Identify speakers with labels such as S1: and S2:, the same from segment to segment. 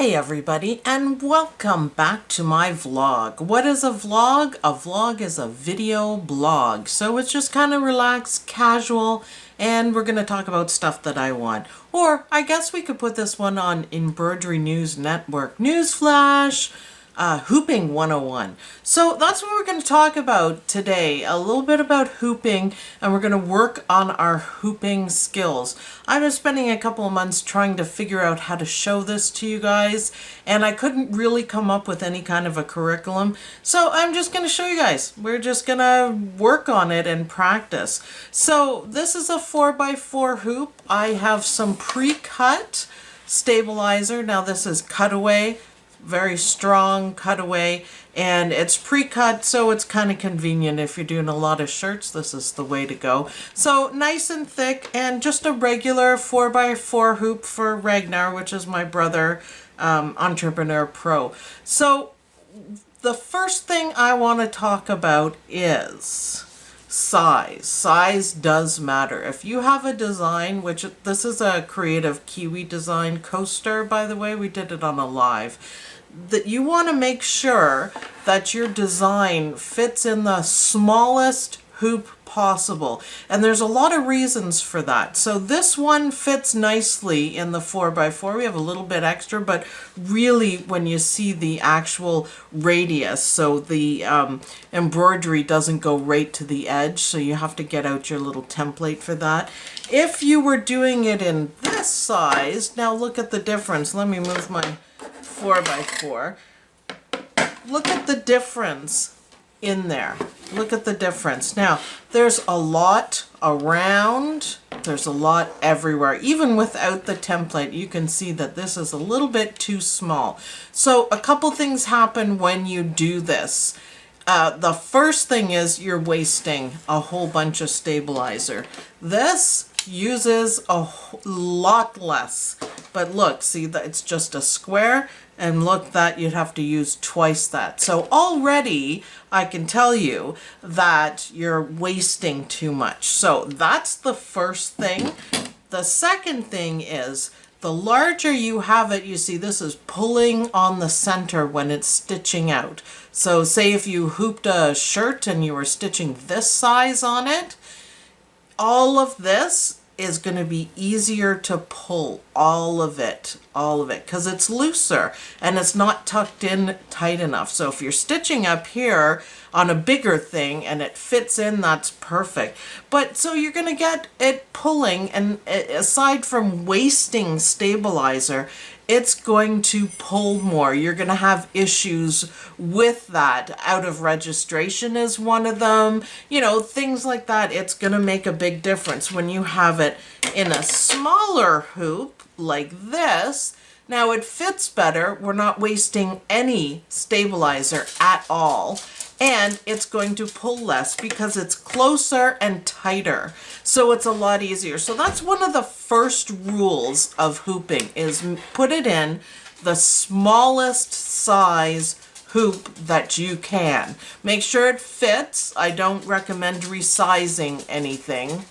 S1: Hey everybody, and welcome back to my vlog. What is a vlog? A vlog is a video blog. So it's just kind of relaxed, casual, and we're going to talk about stuff that I want. Or I guess we could put this one on Embroidery News Network. Newsflash! Hooping 101. So that's what we're going to talk about today. A little bit about hooping, and we're going to work on our hooping skills. I've been spending a couple of months trying to figure out how to show this to you guys, and I couldn't really come up with any kind of a curriculum. So I'm just going to show you guys. We're just going to work on it and practice. So this is a 4x4 hoop. I have some pre-cut stabilizer. Now this is cutaway. Very strong cutaway, and it's pre-cut, so it's kind of convenient if you're doing a lot of shirts. This is the way to go. So nice and thick, and just a regular 4x4 hoop for Ragnar, which is my brother, entrepreneur pro. So the first thing I want to talk about is size. Size does matter. If you have a design, which this is a creative Kiwi design coaster, by the way, we did it on a live, that you want to make sure that your design fits in the smallest hoop possible. And there's a lot of reasons for that. So this one fits nicely in the 4x4. We have a little bit extra, but really when you see the actual radius, so the embroidery doesn't go right to the edge, so you have to get out your little template for that. If you were doing it in this size, now look at the difference. Let me move my 4x4. Look at the difference in there. Look at the difference. Now, there's a lot around, there's a lot everywhere. Even without the template, you can see that this is a little bit too small. So a couple things happen when you do this. The first thing is you're wasting a whole bunch of stabilizer. This uses a lot less. But look, see that it's just a square, and look that you'd have to use twice that. So already I can tell you that you're wasting too much. So that's the first thing. The second thing is the larger you have it, you see this is pulling on the center when it's stitching out. So say if you hooped a shirt and you were stitching this size on it, all of this is going to be easier to pull, all of it, because it's looser and it's not tucked in tight enough. So if you're stitching up here on a bigger thing and it fits in, that's perfect. But so you're going to get it pulling, and aside from wasting stabilizer, it's going to pull more. You're going to have issues with that. Out of registration is one of them. You know, things like that. It's going to make a big difference when you have it in a smaller hoop like this. Now it fits better. We're not wasting any stabilizer at all. And it's going to pull less because it's closer and tighter. So it's a lot easier. So that's one of the first rules of hooping, is put it in the smallest size hoop that you can. Make sure it fits. I don't recommend resizing anything.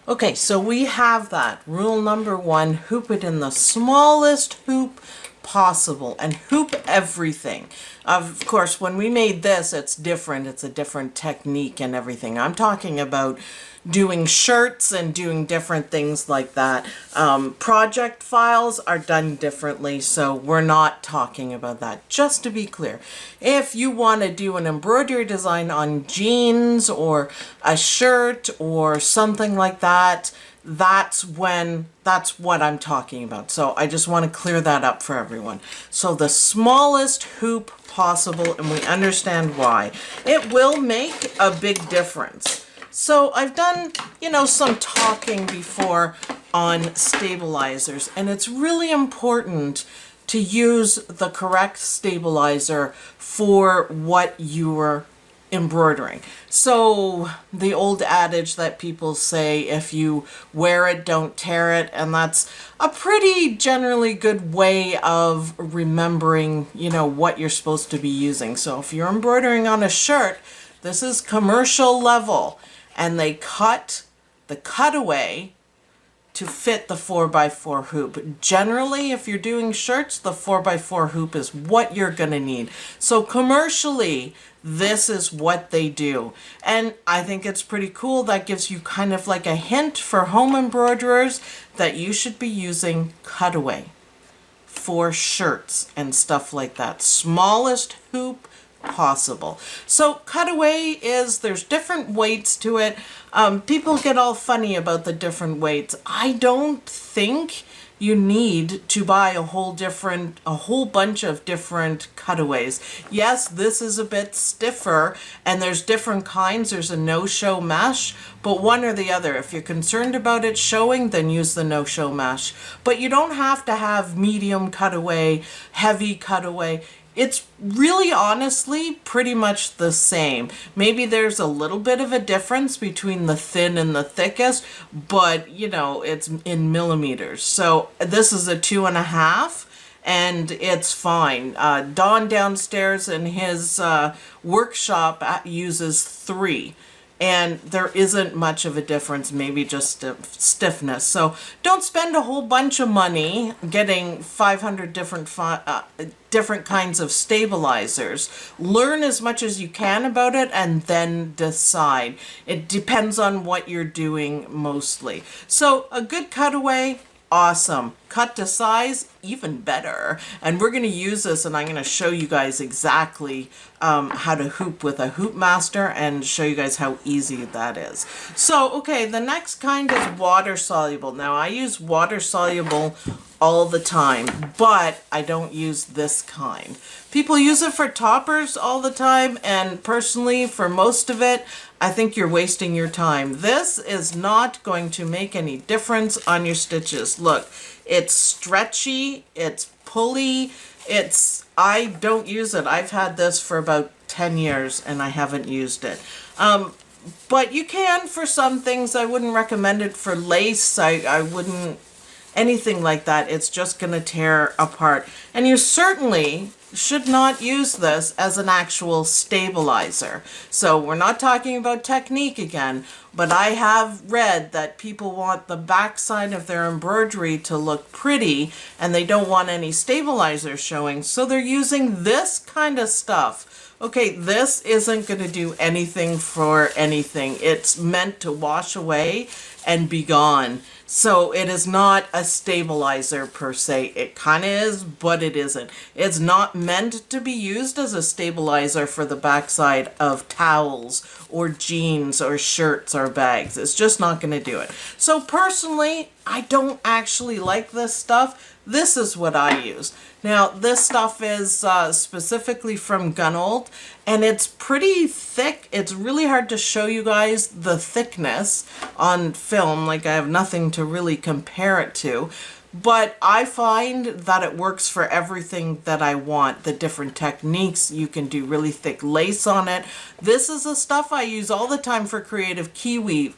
S1: Okay, so we have that. Rule number one, hoop it in the smallest hoop possible and hoop everything. Of course, when we made this, it's different. It's a different technique and everything. I'm talking about doing shirts and doing different things like that. Project files are done differently, so we're not talking about that, just to be clear. If you want to do an embroidery design on jeans or a shirt or something like that, that's what I'm talking about. So I just want to clear that up for everyone. So the smallest hoop possible, and we understand why. It will make a big difference. So I've done, you know, some talking before on stabilizers, and it's really important to use the correct stabilizer for what you're embroidering. So the old adage that people say, if you wear it, don't tear it, and that's a pretty generally good way of remembering, you know, what you're supposed to be using. So if you're embroidering on a shirt, this is commercial level, and they cut the cutaway to fit the 4x4 hoop. Generally, if you're doing shirts, the 4x4 hoop is what you're gonna need. So commercially, this is what they do. And I think it's pretty cool. That gives you kind of like a hint for home embroiderers that you should be using cutaway for shirts and stuff like that. Smallest hoop possible. So cutaway is, there's different weights to it. People get all funny about the different weights. I don't think you need to buy a whole bunch of different cutaways. Yes, this is a bit stiffer and there's different kinds. There's a no-show mesh, but one or the other. If you're concerned about it showing, then use the no-show mesh. But you don't have to have medium cutaway, heavy cutaway. It's really honestly pretty much the same. Maybe there's a little bit of a difference between the thin and the thickest, but you know, it's in millimeters. So this is a 2.5 and it's fine. Don downstairs in his workshop uses 3. And there isn't much of a difference, maybe just stiffness. So don't spend a whole bunch of money getting 500 different kinds of stabilizers. Learn as much as you can about it and then decide. It depends on what you're doing mostly. So a good cutaway, awesome. Cut to size, even better. And we're going to use this, and I'm going to show you guys exactly how to hoop with a hoop master and show you guys how easy that is. So, okay, the next kind is water soluble. Now, I use water soluble all the time, but I don't use this kind. People use it for toppers all the time, and personally, for most of it, I think you're wasting your time. This is not going to make any difference on your stitches. Look, it's stretchy, it's pulley, I don't use it. I've had this for about 10 years and I haven't used it. But you can for some things. I wouldn't recommend it for lace. I wouldn't, anything like that. It's just going to tear apart. And you certainly should not use this as an actual stabilizer. So we're not talking about technique again, but I have read that people want the backside of their embroidery to look pretty and they don't want any stabilizer showing, so they're using this kind of stuff. Okay, this isn't going to do anything for anything. It's meant to wash away and be gone. So it is not a stabilizer per se. It kind of is, but it isn't. It's not meant to be used as a stabilizer for the backside of towels or jeans or shirts or bags. It's just not going to do it. So personally, I don't actually like this stuff. This is what I use. Now, this stuff is specifically from Gunold, and it's pretty thick. It's really hard to show you guys the thickness on film. Like, I have nothing to really compare it to. But I find that it works for everything that I want. The different techniques, you can do really thick lace on it. This is the stuff I use all the time for creative kiwi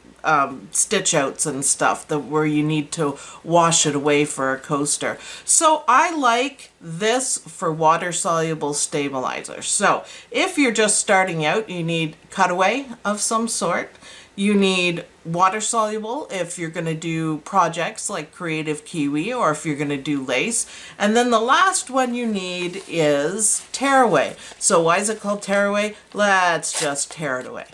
S1: stitch outs and stuff, where you need to wash it away for a coaster. So I like this for water soluble stabilizer. So if you're just starting out, you need cutaway of some sort. You need water soluble if you're going to do projects like Creative Kiwi, or if you're going to do lace. And then the last one you need is tearaway. So why is it called tearaway? Let's just tear it away.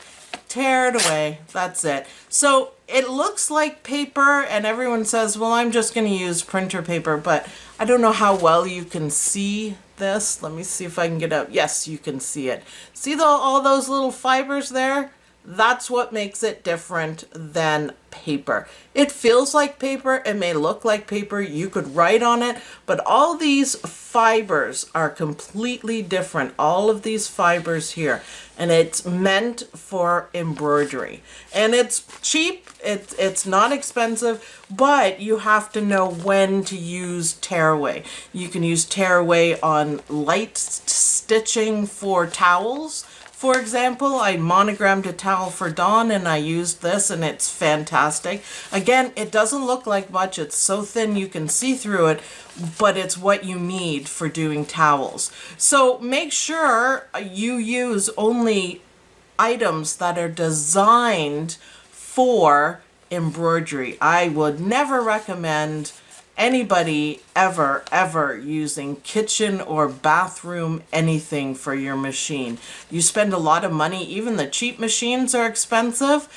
S1: Tear it away. That's it. So it looks like paper, and everyone says, well, I'm just going to use printer paper, but I don't know how well you can see this. Let me see if I can get out. Yes, you can see it. See all those little fibers there? That's what makes it different than paper. It feels like paper, it may look like paper, you could write on it, but all these fibers are completely different. All of these fibers here, and it's meant for embroidery. And it's cheap, it's not expensive, but you have to know when to use tearaway. You can use tearaway on light stitching for towels. For example, I monogrammed a towel for Dawn and I used this, and it's fantastic. Again, it doesn't look like much. It's so thin you can see through it, but it's what you need for doing towels. So make sure you use only items that are designed for embroidery. I would never recommend anybody ever using kitchen or bathroom anything for your machine. You spend a lot of money. Even the cheap machines are expensive.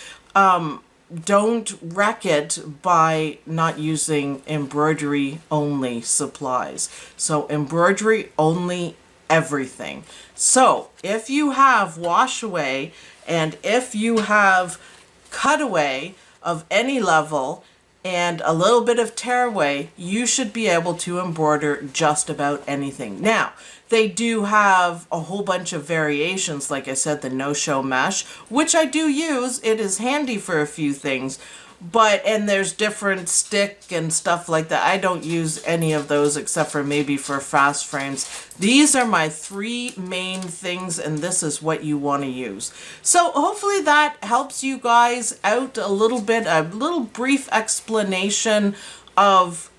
S1: Don't wreck it by not using embroidery only supplies. So embroidery only everything. So if you have wash away and if you have cutaway of any level and a little bit of tearaway, you should be able to embroider just about anything. Now, they do have a whole bunch of variations, like I said, the no-show mesh, which I do use. It is handy for a few things, and there's different stick and stuff like that. I don't use any of those except for maybe for fast frames. These are my three main things, and this is what you want to use. So hopefully that helps you guys out a little bit, a little brief explanation of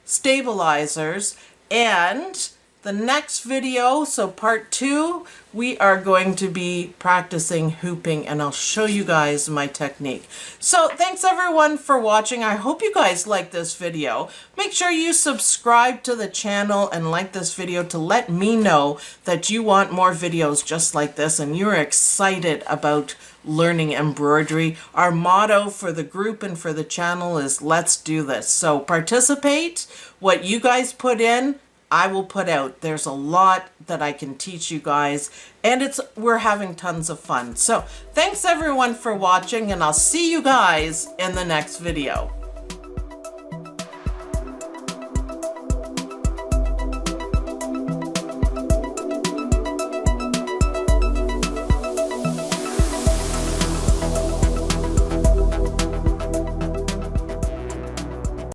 S1: stabilizers. And the next video, so part 2, we are going to be practicing hooping, and I'll show you guys my technique. So thanks everyone for watching. I hope you guys like this video. Make sure you subscribe to the channel and like this video to let me know that you want more videos just like this and you're excited about learning embroidery. Our motto for the group and for the channel is let's do this. So participate. What you guys put in, I will put out. There's a lot that I can teach you guys, and we're having tons of fun. So thanks everyone for watching, and I'll see you guys in the next video.